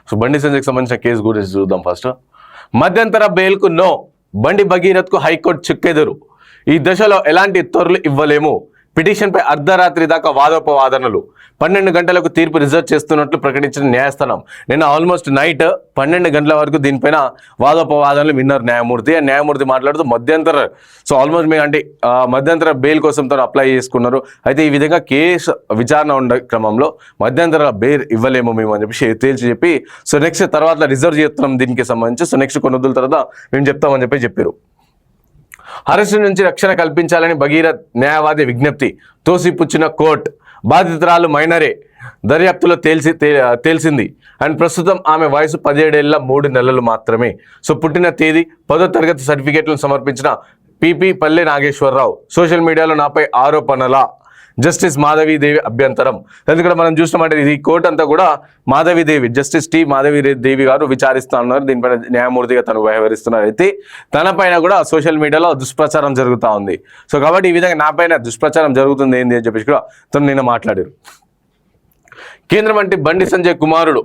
So బండి సంజయ్కి సంబంధించిన case గురించి చూద్దాం. ఫస్ట్ మధ్యంతర బెయిల్కు నో, బండి భగీరథ్కు హైకోర్టు చుక్కెదురు. ఈ దశలో ఎలాంటి ఉత్తర్వులు ఇవ్వలేము. పిటిషన్పై అర్ధరాత్రి దాకా వాదోపవాదనలు. 12 గంటలకు తీర్పు రిజర్వ్ చేస్తున్నట్లు ప్రకటించిన న్యాయస్థానం. నిన్న ఆల్మోస్ట్ నైట్ 12 గంటల వరకు దీనిపైన వాదోపవాదనలు విన్నారు న్యాయమూర్తి. ఆ న్యాయమూర్తి మాట్లాడుతూ మధ్యంతర ఆల్మోస్ట్ మీ అంటే మధ్యంతర బెయిల్ కోసం తను అప్లై చేసుకున్నారు. అయితే ఈ విధంగా కేసు విచారణ ఉండే క్రమంలో మధ్యంతర బెయిల్ ఇవ్వలేము మేము అని చెప్పి తేల్చి చెప్పి సో నెక్స్ట్ తర్వాత రిజర్వ్ చేస్తున్నాం దీనికి సంబంధించి. సో నెక్స్ట్ కొన్ని రోజుల తర్వాత మేము చెప్తామని చెప్పారు. అరెస్టు నుంచి రక్షణ కల్పించాలని భగీరథ్ న్యాయవాది విజ్ఞప్తి. తోసిపుచ్చిన కోర్టు. బాధితురాలు మైనరే, దర్యాప్తులో తేల్చింది. అండ్ ప్రస్తుతం ఆమె వయసు 17 ఏళ్ల 3 నెలలు మాత్రమే. సో పుట్టిన తేదీ 10వ తరగతి సర్టిఫికేట్లను సమర్పించిన పిపి పల్లె నాగేశ్వరరావు. సోషల్ మీడియాలో నాపై ఆరోపణల. జస్టిస్ మాధవీదేవి అభ్యంతరం. ఎందుకంటే మనం చూసినామంటే ఇది కోర్టు అంతా కూడా మాధవీదేవి, జస్టిస్ టి మాధవీదేవి గారు విచారిస్తా ఉన్నారు. దీనిపైన న్యాయమూర్తిగా తను వ్యవహరిస్తున్నారు. అయితే తన పైన కూడా సోషల్ మీడియాలో దుష్ప్రచారం జరుగుతూ ఉంది. సో కాబట్టి ఈ విధంగా నా పైన దుష్ప్రచారం జరుగుతుంది ఏంది అని చెప్పేసి కూడా తను నిన్న మాట్లాడారు. కేంద్ర మంత్రి బండి సంజయ్ కుమారుడు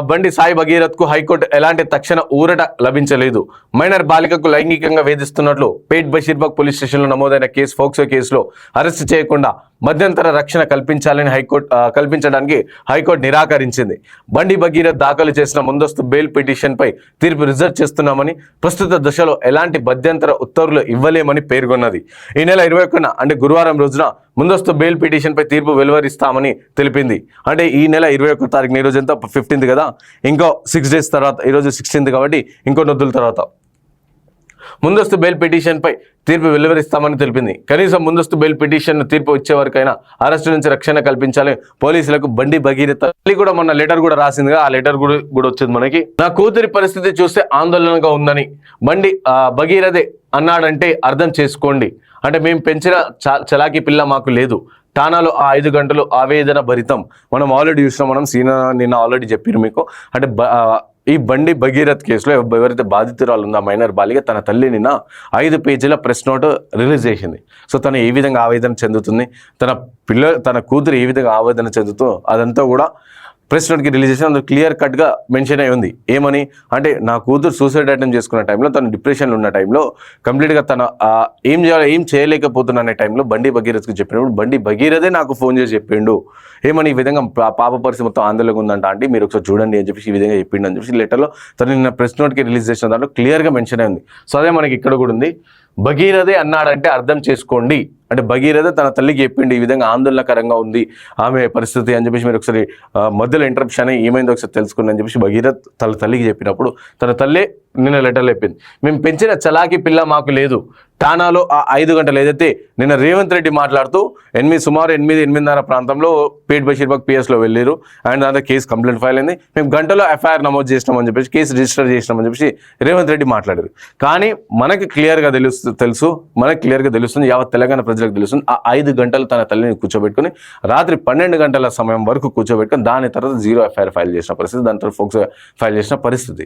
బండి సాయి భగీరథ్కు హైకోర్టు ఎలాంటి తక్షణ ఊరట లభించలేదు. మైనర్ బాలికకు లైంగికంగా వేధిస్తున్నట్లు పేట్ బషీర్బాగ్ పోలీస్ స్టేషన్లో నమోదైన ఫోక్సో కేసులో అరెస్టు చేయకుండా మధ్యంతర రక్షణ కల్పించడానికి హైకోర్టు నిరాకరించింది. బండి భగీరథ్ దాఖలు చేసిన ముందస్తు బెయిల్ పిటిషన్పై తీర్పు రిజర్వ్ చేస్తున్నామని, ప్రస్తుత దశలో ఎలాంటి మధ్యంతర ఉత్తర్వులు ఇవ్వలేమని పేర్కొన్నది. ఈ నెల 21న అంటే గురువారం రోజున ముందస్తు బెయిల్ పిటిషన్పై తీర్పు వెలువరిస్తామని తెలిపింది. అంటే ఈ నెల 21 తారీఖున, ఈరోజు ఎంత 15th కదా, ఇంకో 6 days తర్వాత, ఈరోజు 16th కాబట్టి ఇంకో నొద్దుల తర్వాత ముందస్తు బెయిల్ పిటిషన్పై తీర్పు వెలువరిస్తామని తెలిపింది. కనీసం ముందస్తు బెయిల్ పిటిషన్ తీర్పు వచ్చే వరకైనా అరెస్టు నుంచి రక్షణ కల్పించాలని పోలీసులకు బండి భగీరథ తల్లి కూడా మొన్న లెటర్ కూడా రాసిందిగా, ఆ లెటర్ కూడా వచ్చింది మనకి. నా కూతురి పరిస్థితి చూస్తే ఆందోళనగా ఉందని బండి భగీరథే అన్నాడంటే అర్థం చేసుకోండి. అంటే మేము పెంచిన చలాకీ పిల్ల మాకు లేదు. ఠానాలో ఆ 5 గంటలు ఆవేదన భరితం. మనం ఆల్రెడీ చూసినాం, మనం నిన్న ఆల్రెడీ చెప్పారు మీకు. అంటే ఈ బండి భగీరథ్ కేసులో ఎవరైతే బాధితురాలు ఉందో మైనర్ బాలిక, తన తల్లి నిన్న 5 పేజీల ప్రెస్ నోట్ రిలీజ్ చేసింది. సో తను ఏ విధంగా ఆవేదన చెందుతుంది, తన కూతురు ఏ విధంగా ఆవేదన చెందుతుందో అదంతా కూడా ప్రెస్ నోట్కి రిలీజ్ చేసి అందులో క్లియర్ కట్గా మెన్షన్ అయి ఉంది. ఏమని అంటే, నా కూతురు సూసైడ్ అటెంప్ట్ చేసుకున్న టైంలో, తను డిప్రెషన్లో ఉన్న టైంలో కంప్లీట్గా తన ఏం చేయాలో ఏం చేయలేకపోతున్నా అనే టైంలో బండి భగీరథ్కి చెప్పినప్పుడు బండి భగీరథే నాకు ఫోన్ చేసి చెప్పిండు. ఏమని, ఈ విధంగా పాప పరిస్థితి మొత్తం ఆందోళనగా ఉందంట అంటే మీరు ఒకసారి చూడండి అని చెప్పేసి ఈ విధంగా చెప్పిండు అని చెప్పేసి లెటర్లో తను నిన్న ప్రెస్ నోట్కి రిలీజ్ చేసిన దాంట్లో క్లియర్గా మెన్షన్ అయి ఉంది. సో అదే మనకి ఇక్కడ కూడా ఉంది, భగీరథే అన్నాడంటే అర్థం చేసుకోండి. అంటే భగీరథ తన తల్లికి చెప్పిండి ఈ విధంగా ఆందోళనకరంగా ఉంది ఆమె పరిస్థితి అని చెప్పేసి మీరు ఒకసారి మధ్యలో ఇంటరప్షన్ అయ్యి ఏమైందో ఒకసారి తెలుసుకుని అని చెప్పేసి భగీరథ్ తన తల్లికి చెప్పినప్పుడు తన తల్లే నిన్న లెటర్లు చెప్పింది. మేము పెంచిన చలాకీ పిల్ల మాకు లేదు. ఠానాలో ఆ 5 గంటలు ఏదైతే నిన్న రేవంత్ రెడ్డి మాట్లాడుతూ సుమారు 8-8:30 ప్రాంతంలో పేట్ బషీర్బాగ్ పిఎస్లో వెళ్ళారు. అండ్ దాంట్లో కేసు కంప్లైంట్ ఫైల్ అయింది. మేము గంటలో ఎఫ్ఐఆర్ నమోదు చేసినామని చెప్పేసి, కేసు రిజిస్టర్ చేసినామని చెప్పేసి రేవంత్ రెడ్డి మాట్లాడారు. కానీ మనకి క్లియర్గా మనకి క్లియర్గా తెలుస్తుంది, యావత్ తెలంగాణ ప్రజలకు తెలుస్తుంది. ఆ 5 గంటలు తన తల్లిని కూర్చోబెట్టుకుని రాత్రి 12 గంటల సమయం వరకు కూర్చోబెట్టుకుని దాని తర్వాత 0 ఎఫ్ఐఆర్ ఫైల్ చేసిన పరిస్థితి, దాని తర్వాత ఫోక్సో ఫైల్ చేసిన పరిస్థితి.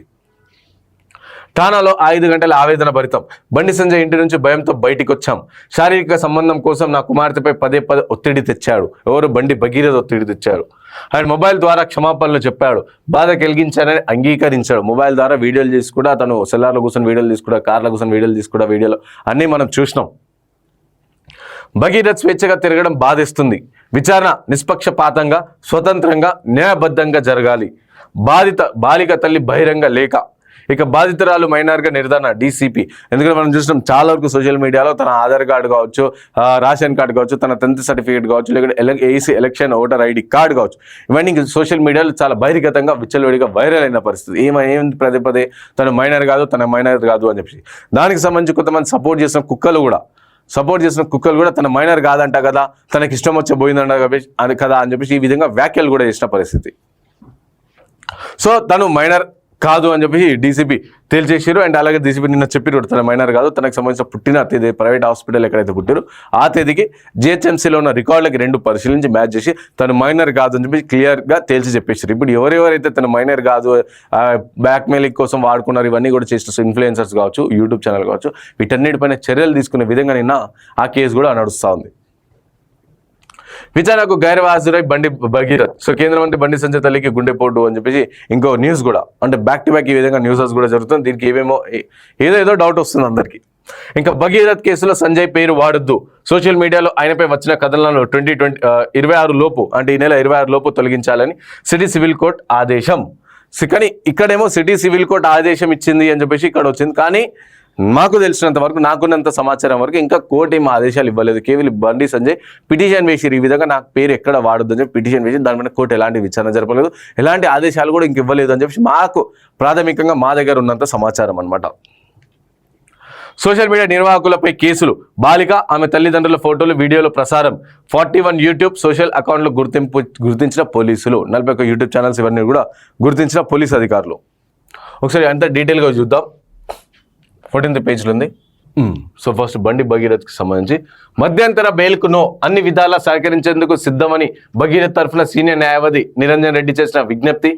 ఠానాలో 5 గంటల ఆవేదన భరితం. బండి సంజయ్ ఇంటి నుంచి భయంతో బయటికి వచ్చాం. శారీరక సంబంధం కోసం నా కుమార్తెపై పదే ఒత్తిడి తెచ్చాడు. ఎవరు? బండి భగీరథ ఒత్తిడి తెచ్చాడు. ఆయన మొబైల్ ద్వారా క్షమాపణలు చెప్పాడు. బాధ కలిగించానని అంగీకరించాడు. మొబైల్ ద్వారా వీడియోలు చేసి కూడా, తను సెల్లార్లో కూర్చొని వీడియోలు తీసుకున్నా, కార్లో కూర్చొని వీడియోలు తీసుకున్నా, వీడియోలు అన్నీ మనం చూసినాం. భగీరథ్ స్వేచ్ఛగా తిరగడం బాధిస్తుంది. విచారణ నిష్పక్షపాతంగా, స్వతంత్రంగా, న్యాయబద్ధంగా జరగాలి. బాలిక తల్లి బహిరంగ లేఖ. ఇక బాధితురాలు మైనర్గా నిర్ధారణ డీసీపీ. ఎందుకంటే మనం చూసినాం చాలా వరకు సోషల్ మీడియాలో తన ఆధార్ కార్డు కావచ్చు, రేషన్ కార్డు కావచ్చు, తన 10th సర్టిఫికేట్ కావచ్చు, లేకపోతే AC election voter ID card కావచ్చు, ఇవన్నీ సోషల్ మీడియాలో చాలా బహిర్గతంగా విచ్చలవిడిగా వైరల్ అయిన పరిస్థితి. ఏమైంది పదే తను మైనర్ కాదు అని చెప్పి దానికి సంబంధించి కొంతమంది సపోర్ట్ చేసిన కుక్కలు కూడా తన మైనర్ కాదంట కదా, తనకి ఇష్టం వచ్చే పోయిందంట కదా అని చెప్పేసి ఈ విధంగా వ్యాఖ్యలు కూడా చేసిన పరిస్థితి. సో తను మైనర్ కాదు అని చెప్పి డీసీపీ తేల్చేసారు. అండ్ అలాగే డీసీపీ నిన్న చెప్పారు తన మైనర్ కాదు, తనకు సంబంధించిన పుట్టిన తేదీ ప్రైవేట్ హాస్పిటల్ ఎక్కడైతే పుట్టారో ఆ తేదీకి జిహెచ్ఎంసీలో ఉన్న రికార్డులకి 2 పరిశీలించి మ్యాచ్ చేసి తను మైనర్ కాదు అని చెప్పి క్లియర్గా తేల్చి చెప్పేశారు. ఇప్పుడు ఎవరెవరైతే తన మైనర్ కాదు, బ్లాక్మెయిలింగ్ కోసం వాడుకున్నారు, ఇవన్నీ కూడా చేసిన ఇన్ఫ్లుయెన్సర్స్ కావచ్చు, యూట్యూబ్ ఛానల్ కావచ్చు, వీటన్నిటిపైన చర్యలు తీసుకునే విధంగా నిన్న ఆ కేసు కూడా నడుస్తూ ఉంది. విచారణకు గైర్హాజరై బండి భగీరథ్. సో కేంద్ర మంత్రి బండి సంజయ్ తల్లికి గుండెపోటు అని చెప్పేసి ఇంకో న్యూస్ కూడా, అంటే బ్యాక్ టు బ్యాక్ ఈ విధంగా న్యూసెస్ కూడా జరుగుతుంది. దీనికి ఏదో డౌట్ వస్తుంది అందరికి. ఇంకా భగీరథ్ కేసులో సంజయ్ పేరు వాడొద్దు. సోషల్ మీడియాలో ఆయనపై వచ్చిన కథనాలను 26 లోపు, అంటే ఈ నెల 26 లోపు తొలగించాలని సిటీ సివిల్ కోర్టు ఆదేశం. కానీ ఇక్కడేమో సిటీ సివిల్ కోర్టు ఆదేశం ఇచ్చింది అని చెప్పేసి ఇక్కడ వచ్చింది. కానీ మాకు తెలిసినంత వరకు, నాకున్నంత సమాచారం వరకు ఇంకా కోర్టు ఏం ఆదేశాలు ఇవ్వలేదు. కేవలం బండి సంజయ్ పిటిషన్ వేసి ఈ విధంగా నాకు పేరు ఎక్కడ వాడొద్దని చెప్పి పిటిషన్ వేసి దాని మీద కోర్టు ఎలాంటి విచారణ జరపలేదు, ఎలాంటి ఆదేశాలు కూడా ఇంక ఇవ్వలేదు అని చెప్పి మాకు ప్రాథమికంగా మా దగ్గర ఉన్నంత సమాచారం అనమాట. సోషల్ మీడియా నిర్వాహకులపై కేసులు. బాలిక, ఆమె తల్లిదండ్రుల ఫోటోలు, వీడియోలు ప్రసారం. 41 యూట్యూబ్ సోషల్ అకౌంట్లు గుర్తించిన పోలీసులు. 41 యూట్యూబ్ ఛానల్స్ ఇవన్నీ కూడా గుర్తించిన పోలీసు అధికారులు. ఒకసారి అంత డీటెయిల్గా చూద్దాం. 14th పేజ్లో ఉంది. సో ఫస్ట్ బండి భగీరథ్కి సంబంధించి మధ్యంతర బెయిల్కు నో, అన్ని విధాలా సహకరించేందుకు సిద్ధమని భగీరథ్ తరఫున సీనియర్ న్యాయవాది నిరంజన్ రెడ్డి చేసిన విజ్ఞప్తి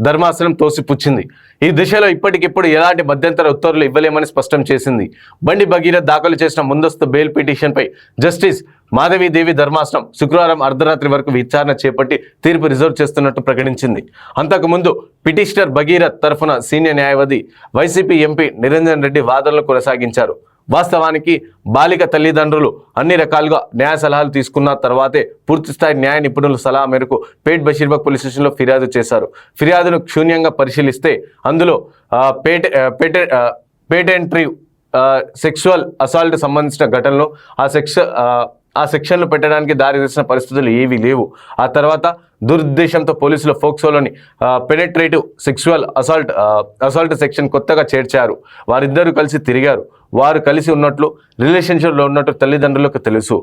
ధర్మాసనం తోసిపుచ్చింది. ఈ దిశలో ఇప్పటికిప్పుడు ఎలాంటి మధ్యంతర ఉత్తర్వులు ఇవ్వలేమని స్పష్టం చేసింది. బండి భగీరథ్ దాఖలు చేసిన ముందస్తు బెయిల్ పిటిషన్పై జస్టిస్ మాధవీదేవి ధర్మాసనం శుక్రవారం అర్ధరాత్రి వరకు విచారణ చేపట్టి తీర్పు రిజర్వ్ చేస్తున్నట్టు ప్రకటించింది. అంతకుముందు పిటిషనర్ భగీరథ్ తరఫున సీనియర్ న్యాయవాది వైసీపీ ఎంపీ నిరంజన్ రెడ్డి వాదనలు కొనసాగించారు. వాస్తవానికి బాలిక తల్లిదండ్రులు అన్ని రకాలుగా న్యాయ సలహాలు తీసుకున్న తర్వాతే పూర్తిస్థాయి న్యాయ నిపుణుల సలహా మేరకు పేట్ బషీర్బాగ్ పోలీస్ స్టేషన్లో ఫిర్యాదు చేశారు. ఫిర్యాదును క్షుణ్యంగా పరిశీలిస్తే అందులో పేటెంట్రీ సెక్షువల్ అసాల్ట్ సంబంధించిన ఘటనలు ఆ సెక్షన్లు పెట్టడానికి దారితీసిన పరిస్థితులు ఏవీ లేవు. ఆ తర్వాత దురుద్దేశంతో పోలీసులు ఫోక్సోలోని పెనెట్రేటివ్ సెక్షువల్ అసాల్ట్ సెక్షన్ కొత్తగా చేర్చారు. వారిద్దరూ కలిసి తిరిగారు. వారు కలిసి ఉన్నట్లు, రిలేషన్షిప్లో ఉన్నట్టు తల్లిదండ్రులకు తెలుసు.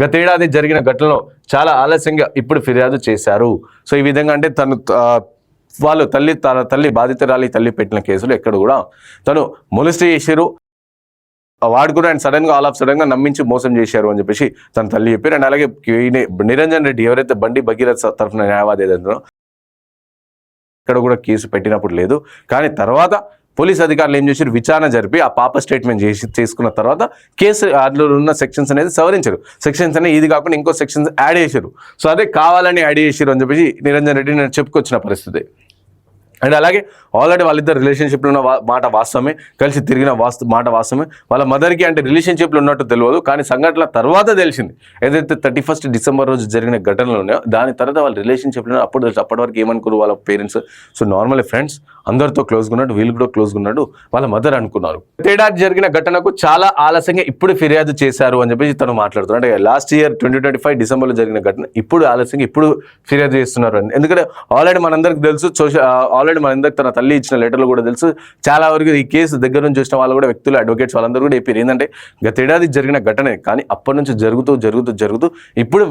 గతేడాది జరిగిన ఘటనలో చాలా ఆలస్యంగా ఇప్పుడు ఫిర్యాదు చేశారు. సో ఈ విధంగా అంటే తన తల్లి బాధితురాలి తల్లి పెట్టిన కేసులు ఎక్కడ కూడా తను మొలిస్ట్ చేశారు, వాడు కూడా ఆయన సడన్గా నమ్మించి మోసం చేశారు అని చెప్పేసి తన తల్లి చెప్పారు. అండ్ అలాగే నిరంజన్ రెడ్డి ఎవరైతే బండి భగీరథ్ తరఫున న్యాయవాది ఏదంటారో ఇక్కడ కూడా కేసు పెట్టినప్పుడు లేదు. కానీ తర్వాత పోలీస్ అధికారులు ఏం చేశారు, విచారణ జరిపి ఆ పాప స్టేట్మెంట్ చేసుకున్న తర్వాత కేసు అందులో ఉన్న సెక్షన్స్ అనేది సవరించారు. సెక్షన్స్ అనేది ఇది కాకుండా ఇంకో సెక్షన్స్ యాడ్ చేశారు. సో అదే కావాలని యాడ్ చేశారు అని చెప్పేసి నిరంజన్ రెడ్డి నేను చెప్పుకొచ్చిన పరిస్థితి. అండ్ అలాగే ఆల్రెడీ వాళ్ళిద్దరు రిలేషన్షిప్లో ఉన్న మాట వాస్తవమే, కలిసి తిరిగిన మాట వాస్తవమే. వాళ్ళ మదర్కి అంటే రిలేషన్షిప్లో ఉన్నట్టు తెలియదు, కానీ సంఘటనల తర్వాత తెలిసింది. ఏదైతే 31 డిసెంబర్ రోజు జరిగిన ఘటనలు ఉన్నాయో దాని తర్వాత వాళ్ళ రిలేషన్షిప్లో అప్పటి వరకు ఏమనుకున్నారు వాళ్ళ పేరెంట్స్. సో నార్మల్ ఫ్రెండ్స్, అందరితో క్లోజ్గా ఉన్నాడు, వీళ్ళు కూడా క్లోజ్గా ఉన్నాడు, వాళ్ళ మదర్ అనుకున్నారు. తేడాది జరిగిన ఘటనకు చాలా ఆలస్యంగా ఇప్పుడు ఫిర్యాదు చేశారు అని చెప్పేసి తను మాట్లాడుతున్నారు. అంటే లాస్ట్ ఇయర్ 2025 డిసెంబర్లో జరిగిన ఘటన ఇప్పుడు ఆలస్యంగా ఇప్పుడు ఫిర్యాదు చేస్తున్నారు అని. ఎందుకంటే ఆల్రెడీ మనందరికి తెలుసు, ఆల్రెడీ మనందరికి తన తల్లి ఇచ్చిన లెటర్లు కూడా తెలుసు. చాలా వరకు ఈ కేసు దగ్గర నుంచి చూసిన వాళ్ళు కూడా, వ్యక్తులు, అడ్వకేట్స్ వాళ్ళందరూ కూడా చెప్పారు ఏంటంటే గతేడాది జరిగిన ఘటనే, కానీ అప్పటి నుంచి జరుగుతూ ఇప్పుడు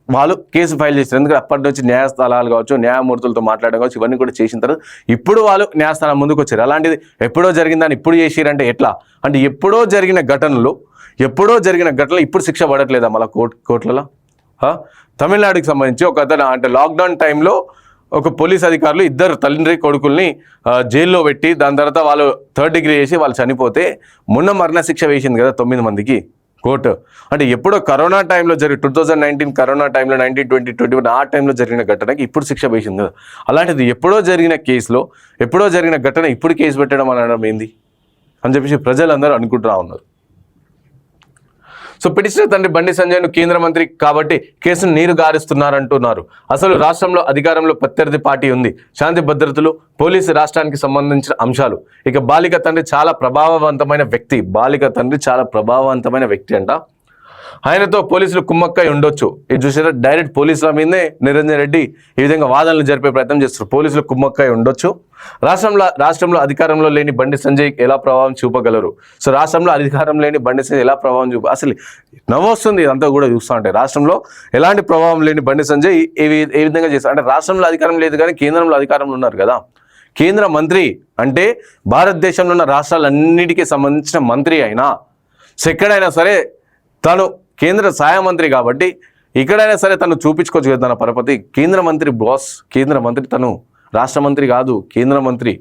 వాళ్ళు కేసు ఫైల్ చేస్తారు. ఎందుకంటే అప్పటి నుంచి న్యాయస్థానాలు కావచ్చు, న్యాయమూర్తులతో మాట్లాడడం కావచ్చు, ఇవన్నీ కూడా చేసిన తర్వాత ఇప్పుడు వాళ్ళు న్యాయస్థానం ముందుకు వచ్చారు. అలాంటిది ఎప్పుడో జరిగిందని ఇప్పుడు చేసిరంటే ఎట్లా? అంటే ఎప్పుడో జరిగిన ఘటనలు ఇప్పుడు శిక్ష పడట్లేదా మళ్ళీ కోర్టులలో? తమిళనాడుకి సంబంధించి ఒక అతను అంటే లాక్డౌన్ టైంలో ఒక పోలీస్ అధికారులు ఇద్దరు తండ్రి కొడుకుల్ని జైల్లో పెట్టి దాని తర్వాత వాళ్ళు 3rd డిగ్రీ చేసి వాళ్ళు చనిపోతే మొన్న మరణశిక్ష వేసింది కదా 9 మందికి కోర్టు. అంటే ఎప్పుడో కరోనా టైంలో 2019 కరోనా టైంలో 19, 20, 21 ఆ టైంలో జరిగిన ఘటనకి ఇప్పుడు శిక్ష వేసింది కదా. అలాంటిది ఎప్పుడో జరిగిన కేసులో ఎప్పుడో జరిగిన ఘటన ఇప్పుడు కేసు పెట్టడం అనడం ఏంది అని చెప్పేసి ప్రజలందరూ అనుకుంటూ ఉన్నారు. సో పిటిషనర్ తండ్రి బండి సంజయ్ను కేంద్ర మంత్రి కాబట్టి కేసును నీరు గారుస్తున్నారంటున్నారు. అసలు రాష్ట్రంలో అధికారంలో ప్రత్యర్థి పార్టీ ఉంది. శాంతి భద్రతలు, పోలీసు రాష్ట్రానికి సంబంధించిన అంశాలు. ఇక బాలిక తండ్రి చాలా ప్రభావవంతమైన వ్యక్తి అంట. ఆయనతో పోలీసులు కుమ్మక్కై ఉండొచ్చు. ఇది చూసారా, డైరెక్ట్ పోలీసుల మీదే నిరంజన్ రెడ్డి ఈ విధంగా వాదనలు జరిపే ప్రయత్నం చేస్తారు. పోలీసులు కుమ్మక్కై ఉండొచ్చు. రాష్ట్రంలో అధికారంలో లేని బండి సంజయ్ ఎలా ప్రభావం చూపగలరు? సో రాష్ట్రంలో అధికారం లేని బండి సంజయ్ ఎలా ప్రభావం అసలు నవ్వొస్తుంది ఇదంతా కూడా చూస్తూ ఉంటే. రాష్ట్రంలో ఎలాంటి ప్రభావం లేని బండి సంజయ్ ఏ విధంగా చేస్తారు అంటే, రాష్ట్రంలో అధికారం లేదు కానీ కేంద్రంలో అధికారంలో ఉన్నారు కదా. కేంద్ర మంత్రి అంటే భారతదేశంలో ఉన్న రాష్ట్రాలన్నిటికీ సంబంధించిన మంత్రి అయినా, సో ఎక్కడైనా సరే తను కేంద్ర సహాయ మంత్రి కాబట్టి ఇక్కడైనా సరే తను చూపించుకోవచ్చు కదా తన పరపతి. కేంద్ర మంత్రి బాస్, కేంద్ర మంత్రి, తను రాష్ట్ర మంత్రి కాదు, కేంద్ర మంత్రి.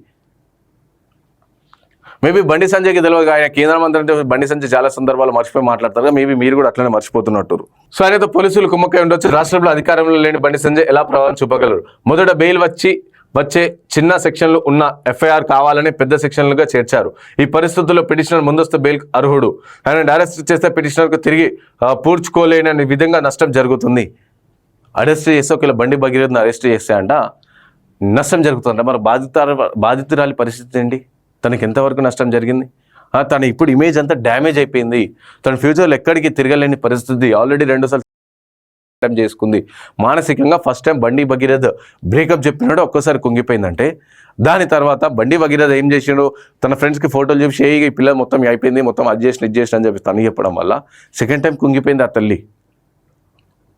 మేబీ బండి సంజయ్కి తెలియదు, ఆయన కేంద్ర మంత్రి అంటే బండి సంజయ్ చాలా సందర్భాలు మర్చిపోయి మాట్లాడతారు, మేబీ మీరు కూడా అట్లనే మర్చిపోతున్నట్టు. సో ఆయనతో పోలీసులు కుమ్మక్కై ఉండొచ్చు. రాష్ట్రంలో అధికారంలో లేని బండి సంజయ్ ఎలా ప్రభావం చూపగలరు? మొదట బెయిల్ వచ్చే చిన్న సెక్షన్లు ఉన్న ఎఫ్ఐఆర్ కావాలని పెద్ద సెక్షన్లుగా చేర్చారు. ఈ పరిస్థితుల్లో పిటిషనర్ ముందస్తు బెయిల్ అర్హుడు. ఆయన అరెస్ట్ చేస్తే పిటిషనర్కు తిరిగి పూడ్చుకోలేని విధంగా నష్టం జరుగుతుంది. అరెస్ట్ చేస్తే ఒకవేళ బండి భగీరథను అరెస్ట్ చేస్తే అంట నష్టం జరుగుతుంది. మరి బాధితురాలి పరిస్థితి ఏంటి? తనకి ఎంతవరకు నష్టం జరిగింది? తన ఇప్పుడు ఇమేజ్ అంతా డ్యామేజ్ అయిపోయింది. తన ఫ్యూచర్లో ఎక్కడికి తిరగలేని పరిస్థితి. ఆల్రెడీ 2 సార్లు చేసుకుంది. మానసికంగా ఫస్ట్ టైం బండి భగీరథ్ బ్రేకప్ చెప్పినాడు, ఒక్కసారి కుంగిపోయిందంటే దాని తర్వాత బండి భగీరథ్ ఏం చేసిండు, తన ఫ్రెండ్స్కి ఫోటోలు చూసి ఈ పిల్ల మొత్తం అయిపోయింది, మొత్తం అది చేసిన ఇది చేసిన అని చెప్పి తను చెప్పడం వల్ల సెకండ్ టైం కుంగిపోయింది ఆ తల్లి.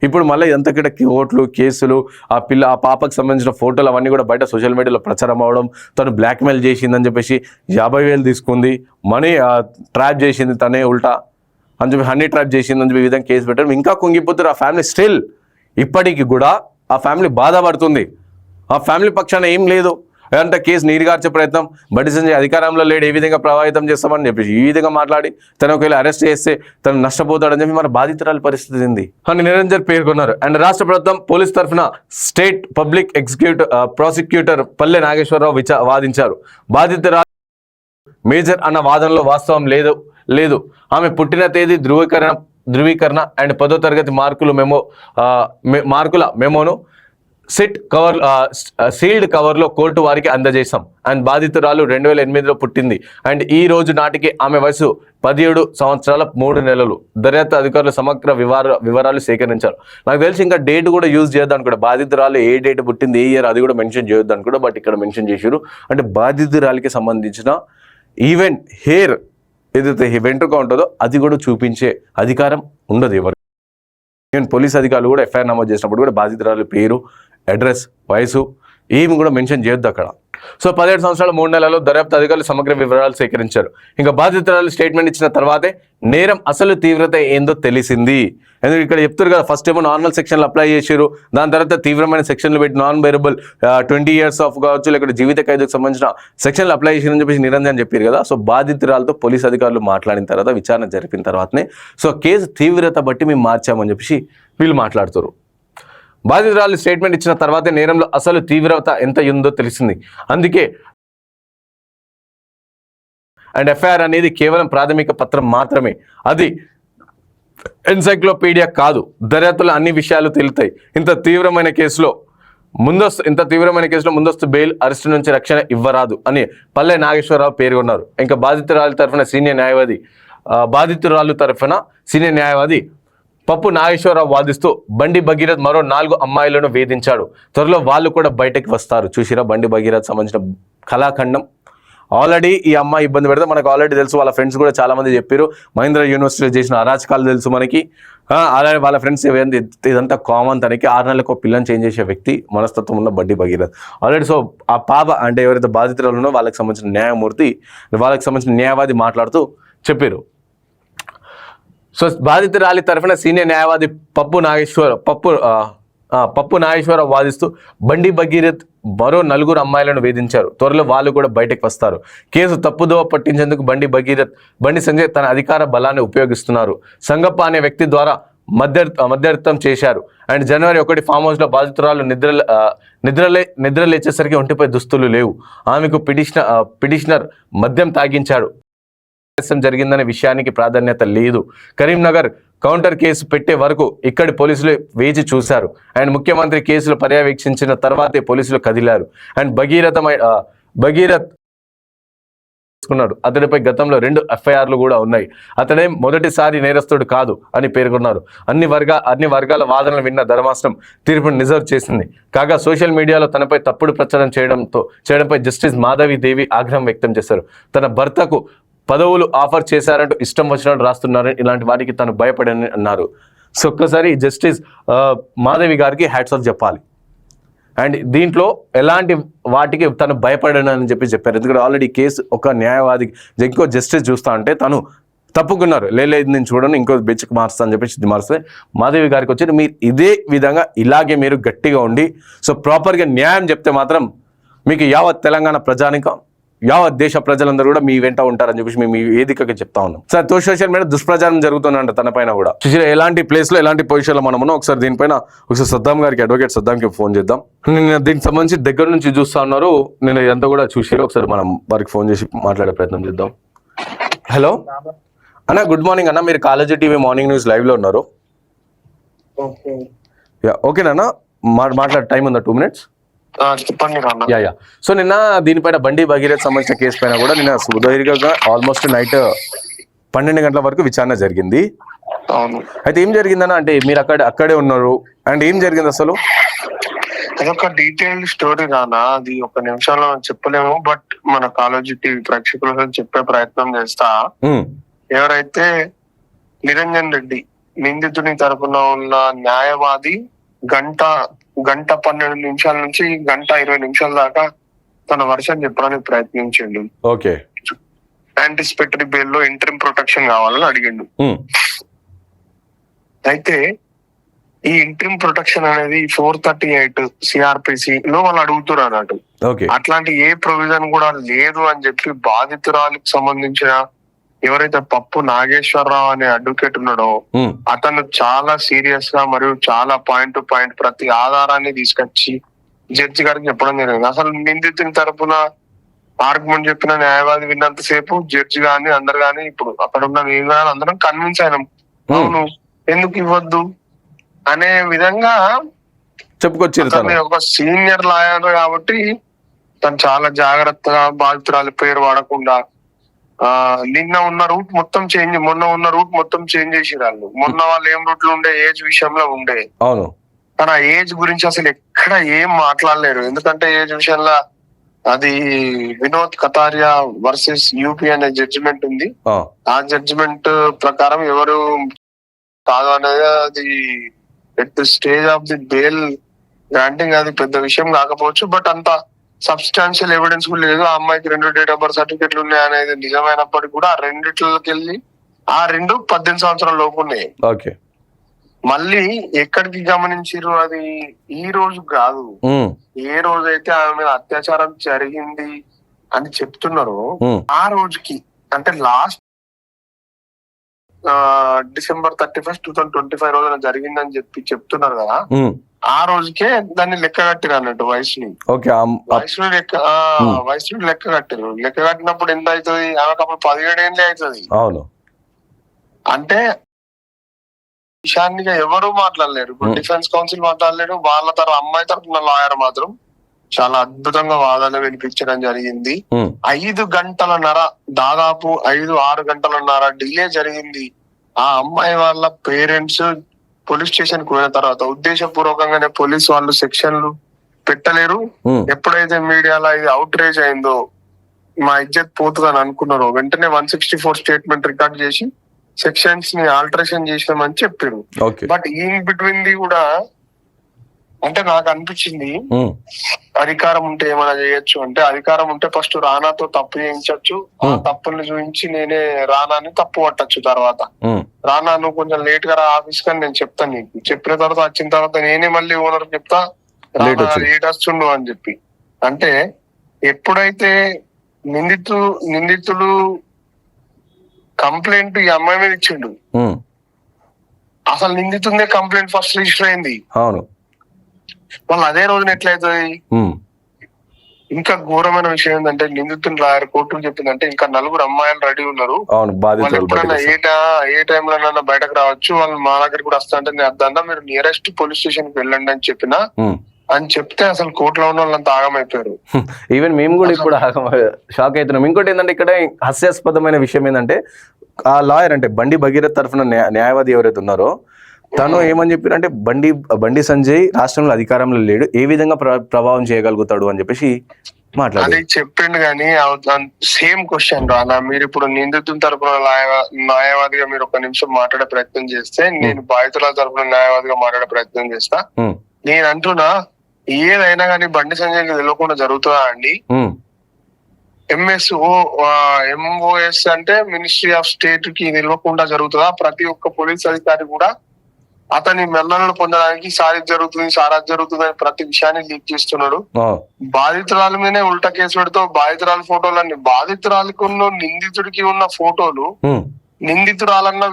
ఇప్పుడు మళ్ళీ ఎంతకిట కోర్టులు కేసులు, ఆ పాపకు సంబంధించిన ఫోటోలు అవన్నీ కూడా బయట సోషల్ మీడియాలో ప్రచారం అవ్వడం, తను బ్లాక్మెయిల్ చేసిందని చెప్పేసి 50,000 తీసుకుంది, మనీ ట్రాప్ చేసింది తనే ఉల్టా అని చెప్పి, హనీ ట్రాప్ చేసిందని చెప్పి ఈ విధంగా కేసు పెట్టడం. ఇంకా కుంగిపోతారు ఆ ఫ్యామిలీ. స్టిల్ ఇప్పటికి కూడా ఆ ఫ్యామిలీ బాధపడుతుంది. ఆ ఫ్యామిలీ పక్షాన ఏం లేదు అంటే కేసు నీరుగార్చే ప్రయత్నం, బండి సంజయ్ అధికారంలో లేడు, ఏ విధంగా ప్రభావితం చేస్తామని చెప్పేసి ఈ విధంగా మాట్లాడి తను ఒకవేళ అరెస్ట్ చేస్తే తను నష్టపోతాడని చెప్పి మన బాధితురాలి పరిస్థితి ఉంది అని నిరంజన్ పేర్కొన్నారు. అండ్ రాష్ట్ర ప్రభుత్వం పోలీస్ తరఫున స్టేట్ పబ్లిక్ ప్రాసిక్యూటర్ పల్లె నాగేశ్వరరావు వాదించారు. బాధితురాలు మేజర్ అన్న వాదనలో వాస్తవం లేదు. ఆమె పుట్టిన తేదీ ధృవీకరణ అండ్ 10వ తరగతి మార్కుల మెమోను సీల్డ్ కవర్లో కోర్టు వారికి అందజేశాం. అండ్ బాధితురాలు 2008లో పుట్టింది. అండ్ ఈ రోజు నాటికి ఆమె వయసు 17 సంవత్సరాల 3 నెలలు. దర్యాప్తు అధికారులు సమగ్ర వివరాలు సేకరించారు. నాకు తెలిసి ఇంకా డేట్ కూడా యూజ్ చేయొద్దు అనుకుంటా. బాధితురాలు ఏ డేట్ పుట్టింది, ఏ ఇయర్, అది కూడా మెన్షన్ చేయొద్దు అనుకుంటా. బట్ ఇక్కడ మెన్షన్ చేశారు. అంటే బాధితురాలికి సంబంధించిన ఈవెన్ హెయిర్ ఏదైతే వెంట్రుక ఉంటుందో అది కూడా చూపించే అధికారం ఉండదు ఎవరు. ఈవెన్ పోలీస్ అధికారులు కూడా ఎఫ్ఐఆర్ నమోదు చేసినప్పుడు కూడా బాధితురాలు పేరు, అడ్రస్, వయసు ఏమి కూడా మెన్షన్ చేయొద్దు అక్కడ. సో 17 సంవత్సరాల 3 నెలల్లో దర్యాప్తు అధికారులు సమగ్ర వివరాలు సేకరించారు. ఇంకా బాధితురాలు స్టేట్మెంట్ ఇచ్చిన తర్వాతే నేరం అసలు తీవ్రత ఏందో తెలిసింది. ఎందుకంటే ఇక్కడ చెప్తారు కదా, ఫస్ట్ ఏమో నార్మల్ సెక్షన్లు అప్లై చేశారు, దాని తర్వాత తీవ్రమైన సెక్షన్లు పెట్టి నాన్ బెయిరబుల్ 20 years ఆఫ్ కావచ్చు, లేకపోతే జీవిత ఖైదుకు సంబంధించిన సెక్షన్లు అప్లై చేశారని చెప్పేసి నిరంజన్ చెప్పారు కదా. సో బాధితురాలతో పోలీస్ అధికారులు మాట్లాడిన తర్వాత, విచారణ జరిపిన తర్వాతనే సో కేసు తీవ్రత బట్టి మేము మార్చామని చెప్పేసి వీళ్ళు మాట్లాడుతారు. బాధితురాలు స్టేట్మెంట్ ఇచ్చిన తర్వాతే నేరంలో అసలు తీవ్రత ఎంత ఉందో తెలిసింది. అందుకే అండ్ ఎఫ్ఐఆర్ అనేది కేవలం ప్రాథమిక పత్రం మాత్రమే, అది ఎన్సైక్లోపీడియా కాదు. దర్యాప్తులో అన్ని విషయాలు తెలుతాయి. ఇంత తీవ్రమైన కేసులో ముందస్తు బెయిల్, అరెస్టు నుంచి రక్షణ ఇవ్వరాదు అని పల్లె నాగేశ్వరరావు పేర్కొన్నారు. ఇంకా బాధితురాలు తరఫున సీనియర్ న్యాయవాది పప్పు నాగేశ్వరరావు వాదిస్తూ బండి భగీరథ్ మరో 4 అమ్మాయిలను వేధించాడు, త్వరలో వాళ్ళు కూడా బయటకు వస్తారు. చూసిరా బండి భగీరథ్ సంబంధించిన కళాఖండం. ఆల్రెడీ ఈ అమ్మాయి ఇబ్బంది పెడితే మనకు ఆల్రెడీ తెలుసు, వాళ్ళ ఫ్రెండ్స్ కూడా చాలా మంది చెప్పారు. మహేంద్ర యూనివర్సిటీలో చేసిన అరాచకాలు తెలుసు మనకి. అలాగే వాళ్ళ ఫ్రెండ్స్ ఇదంతా కామన్. తనకి 6 నెలలకు పిల్లని చేంజ్ చేసే వ్యక్తి మనస్తత్వం ఉన్న బండి భగీరథ్ ఆల్రెడీ. సో ఆ పాప అంటే ఎవరైతే బాధితురాలు ఉన్నో వాళ్ళకి సంబంధించిన న్యాయవాది మాట్లాడుతూ చెప్పారు. సో బాధితురాలి తరఫున సీనియర్ న్యాయవాది పప్పు నాగేశ్వరరావు వాదిస్తూ బండి భగీరథ్ మరో 4 అమ్మాయిలను వేధించారు, త్వరలో వాళ్ళు కూడా బయటకు వస్తారు. కేసు తప్పుదోవ పట్టించేందుకు బండి సంజయ్ తన అధికార బలాన్ని ఉపయోగిస్తున్నారు. సంగప్ప అనే వ్యక్తి ద్వారా మధ్యర్థం చేశారు. అండ్ జనవరి 1 ఫామ్ హౌస్లో బాధితురాలు నిద్రలేచేసరికి ఒంటిపై దుస్తులు లేవు. ఆమెకు పిటిషనర్ మద్యం తాగించాడు. జరిగిందనే విషయానికి ప్రాధాన్యత లేదు. కరీంనగర్ కౌంటర్ కేసు పెట్టే వరకు ఇక్కడి పోలీసులు వేచి చూశారు. అండ్ ముఖ్యమంత్రి కేసులు పర్యవేక్షించిన తర్వాతే పోలీసులు కదిలారు. అండ్ భగీరథ్ తీసుకున్నాడు. అతడిపై గతంలో 2 ఎఫ్ఐఆర్లు కూడా ఉన్నాయి. అతడే మొదటిసారి నేరస్తుడు కాదు అని పేర్కొన్నారు. అన్ని వర్గాల వాదనలు విన్న ధర్మాసనం తీర్పును రిజర్వ్ చేసింది. కాగా సోషల్ మీడియాలో తనపై తప్పుడు ప్రచారం చేయడంపై జస్టిస్ మాధవి దేవి ఆగ్రహం వ్యక్తం చేశారు. తన భర్తకు పదవులు ఆఫర్ చేశారంటూ ఇష్టం వచ్చినట్టు రాస్తున్నారని, ఇలాంటి వాటికి తను భయపడని అన్నారు. సో ఒక్కసారి జస్టిస్ మాధవి గారికి హ్యాట్స్ ఆఫ్ చెప్పాలి. అండ్ దీంట్లో ఎలాంటి వాటికి తను భయపడనని చెప్పారు. ఎందుకంటే ఆల్రెడీ కేసు ఒక న్యాయవాదికి ఇంకో జస్టిస్ చూస్తా అంటే తను తప్పుకున్నారు. లేదు నేను చూడను, ఇంకో బెంచ్కి మారుస్తా అని చెప్పి మారుస్తే మాధవి గారికి వచ్చి మీరు ఇదే విధంగా ఇలాగే మీరు గట్టిగా ఉండి సో ప్రాపర్గా న్యాయం చెప్తే మాత్రం మీకు యావత్ తెలంగాణ ప్రజానికం యావత్ దేశ ప్రజలందరూ కూడా మీ వెంట ఉంటారని చెప్పేసి మేము ఈ వేదికగా చెప్తా ఉన్నాం. సార్ సోషల్ మీడియా దుష్ప్రచారం జరుగుతుందంట తన పైన కూడా. సుశీల ఎలాంటి ప్లేస్ లో ఎలాంటి పొజిషన్ లో మనం ఉన్నాం ఒకసారి దీనిపైన ఒకసారి సద్దాం గారికి అడ్వకేట్ సద్దాంకి ఫోన్ చేద్దాం. నేను దీనికి సంబంధించి దగ్గర నుంచి చూస్తా ఉన్నారు, నేను ఇదంతా కూడా చూసి ఒకసారి మనం వారికి ఫోన్ చేసి మాట్లాడే ప్రయత్నం చేద్దాం. హలో అన్న, గుడ్ మార్నింగ్ అన్న. మీరు college TV morning news live లో ఉన్నారు. ఓకేనా మాట్లాడే టైం ఉందా? 2 minutes. చెప్పండి. యా. సో నిన్న దీనిపైన బండి భగీరథ్ సంబంధించిన కేసు పైన కూడా నిన్న సుదీర్ఘంగా ఆల్మోస్ట్ నైట్ 12 గంటల వరకు విచారణ జరిగింది. అవును. అయితే ఏం జరిగిందన్న అంటే మీరు అక్కడే ఉన్నారు అండ్ ఏం జరిగింది అసలు? అదొక డీటెయిల్డ్ స్టోరీ రానా, అది ఒక నిమిషంలో చెప్పలేము. బట్ మన కాలేజీ టీవీ ప్రేక్షకులకు చెప్పే ప్రయత్నం చేస్తా. ఎవరైతే నిరంజన్ రెడ్డి నిందితుని తరపున ఉన్న న్యాయవాది గంట 12 నిమిషాల నుంచి 1:20 దాకా తన వర్షం చెప్పడానికి ప్రయత్నించిండు. ఓకే. యాంటిసిపేటరీ బెయిల్ లో ఇంటరిమ్ ప్రొటెక్షన్ కావాలని అడిగిండు. అయితే ఈ ఇంటరిమ్ ప్రొటెక్షన్ అనేది 438 సిఆర్పిసి లో వాళ్ళు అడుగుతారు అన్నట్టు. అట్లాంటి ఏ ప్రొవిజన్ కూడా లేదు అని చెప్పి బాధితురాలకు సంబంధించిన ఎవరైతే పప్పు నాగేశ్వరరావు అనే అడ్వకేట్ ఉన్నాడో అతను చాలా సీరియస్ గా మరియు చాలా పాయింట్ టు పాయింట్ ప్రతి ఆధారాన్ని తీసుకొచ్చి జడ్జి గారికి చెప్పడం జరిగింది. అసలు నిందితుని తరపున ఆర్గ్యుమెంట్ చెప్పిన న్యాయవాది విన్నంతసేపు జడ్జి గాని అందరు గాని ఇప్పుడు అక్కడ ఉన్న నేను కానీ అందరం కన్విన్స్ అయినాం, అవును ఎందుకు ఇవ్వద్దు అనే విధంగా చెప్పుకొచ్చి. ఒక సీనియర్ లాయర్ కాబట్టి తను చాలా జాగ్రత్తగా బాధితురాలి పేరు వాడకుండా నిన్న ఉన్న రూట్ మొత్తం చేంజ్, మొన్న ఉన్న రూట్ మొత్తం చేంజ్ చేసిరాళ్ళు. మొన్న వాళ్ళు ఏం రూట్ లో ఉండే ఏజ్ విషయంలో ఉండే, అవును, కానీ ఆ ఏజ్ గురించి అసలు ఎక్కడ ఏం మాట్లాడలేరు. ఎందుకంటే ఏజ్ విషయంలో అది వినోద్ కతారియా వర్సెస్ యూపీ అనే జడ్జిమెంట్ ఉంది. ఆ జడ్జిమెంట్ ప్రకారం ఎవరు కాదు అనేది అది at the stage of the bail granting అది పెద్ద విషయం కాకపోవచ్చు. బట్ అంత సబ్స్టాన్షియల్ ఎవిడెన్స్ కూడా లేదు. ఆ అమ్మాయికి 2 డేట్ ఆఫ్ బర్త్ సర్టిఫికెట్లు ఉన్నాయి అనేది నిజమైనప్పటికీ కూడా ఆ రెండిట్లకి వెళ్ళి ఆ 2 18 సంవత్సరాల లోపు ఉన్నాయి. మళ్ళీ ఎక్కడికి గమనించారు, అది ఈ రోజు కాదు, ఏ రోజైతే ఆమె మీద అత్యాచారం జరిగింది అని చెప్తున్నారో ఆ రోజుకి, అంటే లాస్ట్ December 31st, 2025 రోజున జరిగిందని చెప్తున్నారు కదా, ఆ రోజుకే దాన్ని లెక్క కట్టిరు అన్నట్టు వయసుని. వయసుని లెక్క కట్టిరు. లెక్క కట్టినప్పుడు ఎంత అవుతుంది? ఆమెకు అప్పుడు 17 ఏళ్ళే అవుతుంది. అవును. అంటే విషయాన్ని ఎవరు మాట్లాడలేరు. డిఫెన్స్ కౌన్సిల్ మాట్లాడలేరు. వాళ్ళ అమ్మాయి తరఫున లాయర్ మాత్రం చాలా అద్భుతంగా వాదన వినిపించడం జరిగింది. 5 గంటలన్నర, దాదాపు 5-6 గంటలన్నర డిలే జరిగింది. ఆ అమ్మాయి వాళ్ళ పేరెంట్స్ పోలీస్ స్టేషన్ కు పోయిన తర్వాత ఉద్దేశపూర్వకంగానే పోలీస్ వాళ్ళు సెక్షన్లు పెట్టలేరు. ఎప్పుడైతే మీడియాలో ఇది అవుట్ రేజ్ అయిందో, మా ఇజ్జత్ పోతుందని అనుకున్నారో, వెంటనే 164 స్టేట్మెంట్ రికార్డ్ చేసి సెక్షన్స్ ని ఆల్టరేషన్ చేసినామని చెప్పారు. బట్ ఇన్ బిట్వీన్ ది కూడా అంటే నాకు అనిపించింది, అధికారం ఉంటే ఏమైనా చేయొచ్చు అంటే, అధికారం ఉంటే ఫస్ట్ రానాతో తప్పు చేయించవచ్చు, ఆ తప్పుల్ని చూపించి నేనే రానాని తప్పు పట్టచ్చు. తర్వాత రానా నువ్వు కొంచెం లేట్ గా రా ఆఫీస్ కానీ నేను చెప్తాను నీకు, చెప్పిన తర్వాత వచ్చిన తర్వాత నేనే మళ్ళీ ఓనర్ చెప్తా లేట్ వస్తుండు అని చెప్పి. అంటే ఎప్పుడైతే నిందితుడు కంప్లైంట్ ఈ అమ్మాయి మీద ఇచ్చిండు, అసలు నిందితుందే కంప్లైంట్ ఫస్ట్ రిజిస్టర్ అయింది. అవును. వాళ్ళు అదే రోజున ఎట్లయితుంది? ఇంకా ఘోరమైన విషయం ఏంటంటే, నిందితుని లాయర్ కోర్టుకు చెప్పిందంటే ఇంకా 4 అమ్మాయిలు రెడీ ఉన్నారు, వాళ్ళు ఎప్పుడైనా ఏ టైంలోనైనా బయటకు రావచ్చు, వాళ్ళు మా దగ్గర కూడా వస్తా అంటే నేను అర్థం మీరు నియరెస్ట్ పోలీస్ స్టేషన్ కి వెళ్ళండి అని చెప్పినా అని చెప్తే అసలు కోర్టులో ఉన్న వాళ్ళంతా ఆగమైపోయారు. ఈవెన్ మేము కూడా ఇప్పుడు షాక్ అవుతున్నాం. ఇంకోటి ఏంటంటే, ఇక్కడ హాస్యాస్పదమైన విషయం ఏంటంటే, ఆ లాయర్ అంటే బండి భగీరథ్ తరఫున న్యాయవాది ఎవరైతే ఉన్నారో తను ఏమని చెప్పారంటే, బండి సంజయ్ రాష్ట్రంలో అధికారంలో లేడు, ఏ విధంగా ప్రభావం చేయగలుగుతాడు అని చెప్పేసి మాట్లాడి చెప్పిండు. కానీ సేమ్ క్వశ్చన్ రానా, మీరు ఇప్పుడు నిందితుల తరపున న్యాయవాదిగా మీరు ఒక నిమిషం మాట్లాడే ప్రయత్నం చేస్తే, నేను బాధితుల తరపున న్యాయవాదిగా మాట్లాడే ప్రయత్నం చేస్తా. నేను అంటున్నా, ఏదైనా కానీ బండి సంజయ్ తెలియకుండా జరుగుతుందా అండి? MOS అంటే మినిస్ట్రీ ఆఫ్ స్టేట్ కి తెలియకుండా జరుగుతుందా? ప్రతి ఒక్క పోలీస్ అధికారి కూడా అతని మన్ననలు పొందడానికి సారీ జరుగుతుంది అని ప్రతి విషయాన్ని లీక్ చేస్తున్నాడు. బాధితురాల మీదనే ఉల్టా కేసు పెడుతూ బాధితురాల ఫోటోలన్నీ బాధితురాలకు నిందితుడికి ఉన్న ఫోటోలు నిందితురాలన్నా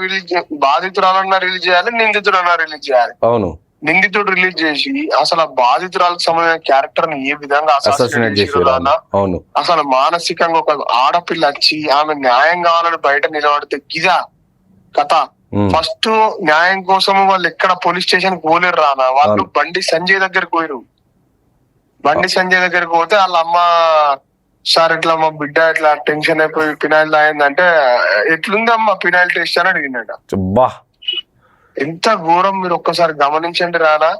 బాధితురాలన్నా రిలీజ్ చేయాలి, నిందితుడన్నా రిలీజ్ చేయాలి. అవును, నిందితుడు రిలీజ్ చేసి అసలు ఆ బాధితురాలకు సంబంధించిన క్యారెక్టర్ ని ఏ విధంగా అసాసినేట్ చేసినా, అసలు మానసికంగా ఒక ఆడపిల్ల వచ్చి ఆమె న్యాయం కావాలని బయట నిలబడితే గిదా కథ. ఫస్ట్ న్యాయం కోసం వాళ్ళు ఎక్కడ పోలీస్ స్టేషన్ పోలేరు రానా, వాళ్ళు బండి సంజయ్ దగ్గరికి పోయారు. బండి సంజయ్ దగ్గరికి పోతే వాళ్ళ అమ్మ సార్ ఇట్లా మా బిడ్డ ఇట్లా టెన్షన్ అయిపోయి పినాయిల్ తాగిందంటే ఎట్లుంది అమ్మ పినాయిల్ టెస్ట్ అని అడిగిందట. ఎంత ఘోరం మీరు ఒక్కసారి గమనించండి రానా.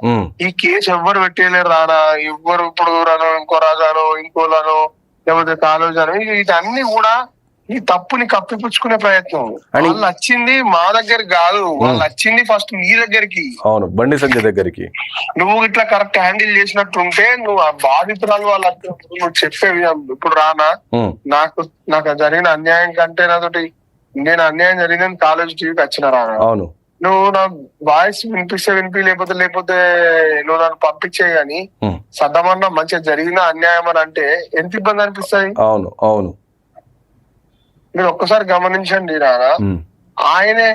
ఈ కేసు ఎవ్వరు పెట్టేయలేరు రానా, ఎవ్వరు ఇప్పుడు రాను ఇంకో రాజానో ఇంకోలానో లేకపోతే కాలేజానో వీటన్ని కూడా ఈ తప్పుని కప్పిపుచ్చుకునే ప్రయత్నం. వాళ్ళు వచ్చింది మా దగ్గరికి కాదు, వాళ్ళు వచ్చింది ఫస్ట్ నీ దగ్గరికి. అవును, బండి సంజయ్ దగ్గరికి. నువ్వు ఇట్లా కరెక్ట్ హ్యాండిల్ చేసినట్టుంటే నువ్వు ఆ బాధితురాలు వాళ్ళ నువ్వు చెప్పేవి ఇప్పుడు రానా, నాకు జరిగిన అన్యాయం కంటే నాతోటి నేను అన్యాయం జరిగిందని కాలేజ్ టీవీకి వచ్చిన రానా. అవును, నువ్వు నా వాయిస్ వినిపిస్తే లేకపోతే నువ్వు నన్ను పంపించే గాని సద్దమన్నా మంచిగా జరిగిన అన్యాయం అని అంటే ఎంత ఇబ్బంది అనిపిస్తుంది. అవును అవును, మీరు ఒక్కసారి గమనించండి రానా. ఆయనే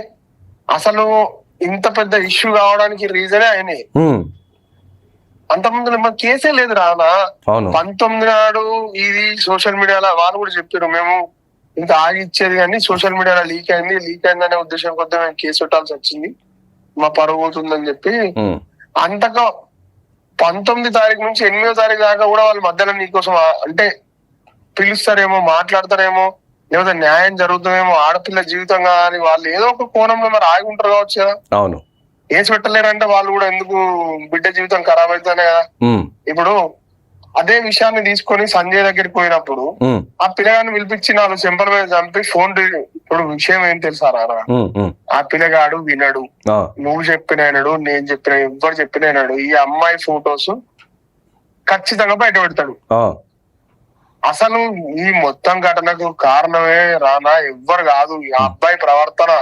అసలు ఇంత పెద్ద ఇష్యూ కావడానికి రీజనే ఆయనే. అంతకుముందు మన కేసే లేదు రానా. 19 నాడు ఇది సోషల్ మీడియాలో వాళ్ళు కూడా చెప్పారు మేము ఇంకా ఆగి ఇచ్చేది కానీ సోషల్ మీడియాలో లీక్ అయిందనే ఉద్దేశం కొద్ది మేము కేసు పెట్టాల్సి వచ్చింది, మా పరువు పోతుందని చెప్పి. అంతగా 19 తారీఖు నుంచి 8వ తారీఖు దాకా కూడా వాళ్ళు మధ్యలో నీకోసం అంటే పిలుస్తారేమో, మాట్లాడతారేమో, లేకపోతే న్యాయం జరుగుతుందేమో, ఆడపిల్ల జీవితంగా అని వాళ్ళు ఏదో ఒక కోణంలో మరి ఆగి ఉంటారు కావచ్చు కదా. అవును, కేసు పెట్టలేరంటే వాళ్ళు కూడా ఎందుకు బిడ్డ జీవితం ఖరాబ్ అవుతుందనే కదా. ఇప్పుడు అదే విషయాన్ని తీసుకొని సంజయ్ దగ్గరికి పోయినప్పుడు ఆ పిల్లగాడిని పిలిపించి 4 చెంపల మీద చంపి ఫోన్ ఇప్పుడు విషయం ఏం తెలుసారా, ఆ పిల్లగాడు వినడు, నువ్వు చెప్పినాడు నేను చెప్పిన ఎవ్వరు చెప్పినాడు, ఈ అమ్మాయి ఫొటోస్ ఖచ్చితంగా బయట పెడతాడు. అసలు ఈ మొత్తం ఘటనకు కారణమే రానా ఎవ్వరు కాదు, ఈ అబ్బాయి ప్రవర్తన.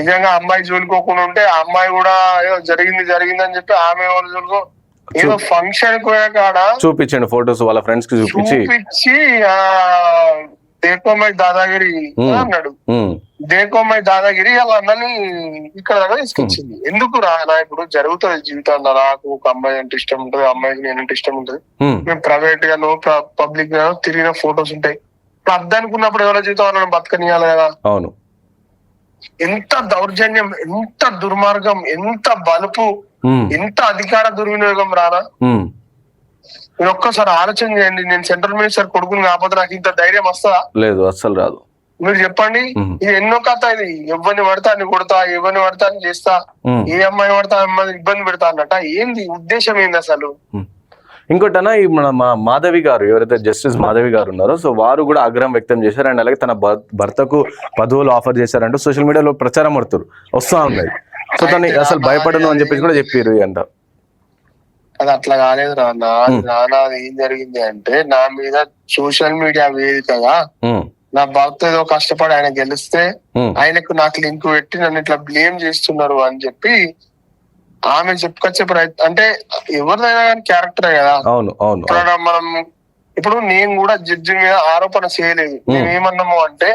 నిజంగా అమ్మాయి జోలుకోకుండా ఉంటే ఆ అమ్మాయి కూడా ఏదో జరిగింది అని చెప్పి ఆమె జోలుకో ఏదో ఫంక్షన్ కాడ చూపించండి ఫొటోస్ వాళ్ళ ఫ్రెండ్స్ కి చూపించి దేకోమై దాదాగిరి అన్నాడు. దేకోమై దాదాగిరి వాళ్ళ అన్నని ఇక్కడ దగ్గర తీసుకొచ్చింది. ఎందుకు రానా ఇప్పుడు జరుగుతుంది జీవితం. నాకు ఒక అమ్మాయి అంటే ఇష్టం ఉంటుంది, అమ్మాయికి నేనంటే ఇష్టం ఉంటుంది, మేము ప్రైవేట్ గానో పబ్లిక్ గానో తిరిగిన ఫొటోస్ ఉంటాయి. ఇప్పుడు అద్దనుకున్నప్పుడు ఎవరో జీవితం వాళ్ళని బతకనియాలి కదా. అవును, ఎంత దౌర్జన్యం, ఎంత దుర్మార్గం, ఎంత బలుపు, ఎంత అధికార దుర్వినియోగం రానా. మీరు ఒక్కసారి ఆలోచన చేయండి. నేను సెంట్రల్ మినిస్టర్ కొడుకుని కాకపోతే నాకు ఇంత ధైర్యం వస్తుందా? లేదు, అస్సలు రాదు. మీరు చెప్పండి. ఇది ఎన్నో కథ. ఇది ఎవరిని పడతా అని కొడతా, ఎవరిని పడతా అని చేస్తా, ఏ అమ్మాయి పడతా అమ్మాయి ఇబ్బంది పెడతా అన్నట. ఏంది ఉద్దేశం ఏంది అసలు? ఇంకోటన్నా ఈ మన మాధవి గారు ఎవరైతే జస్టిస్ మాధవి గారు ఉన్నారో సో వారు కూడా ఆగ్రహం వ్యక్తం చేశారు. అండ్ అలాగే తన భర్తకు పదవులు ఆఫర్ చేశారంటూ సోషల్ మీడియాలో ప్రచారం వస్తా ఉన్నాయి. సో తను అసలు భయపడను అని చెప్పేసి కూడా చెప్పారు అంట. అది అట్లా కాలేదు రానా. అది ఏం జరిగింది అంటే నా మీద సోషల్ మీడియా వేదికగా నా భర్త ఏదో కష్టపడి ఆయన గెలిస్తే ఆయనకు నాకు లింక్ పెట్టి నన్ను ఇట్లా బ్లేమ్ చేస్తున్నారు అని చెప్పి ఆమె చెప్పుకొచ్చే ప్రయత్నం. అంటే ఎవరిదైనా కానీ క్యారెక్టరే కదా. మనం ఇప్పుడు నేను కూడా జడ్జి మీద ఆరోపణ చేయలేదు. మేము ఏమన్నాము అంటే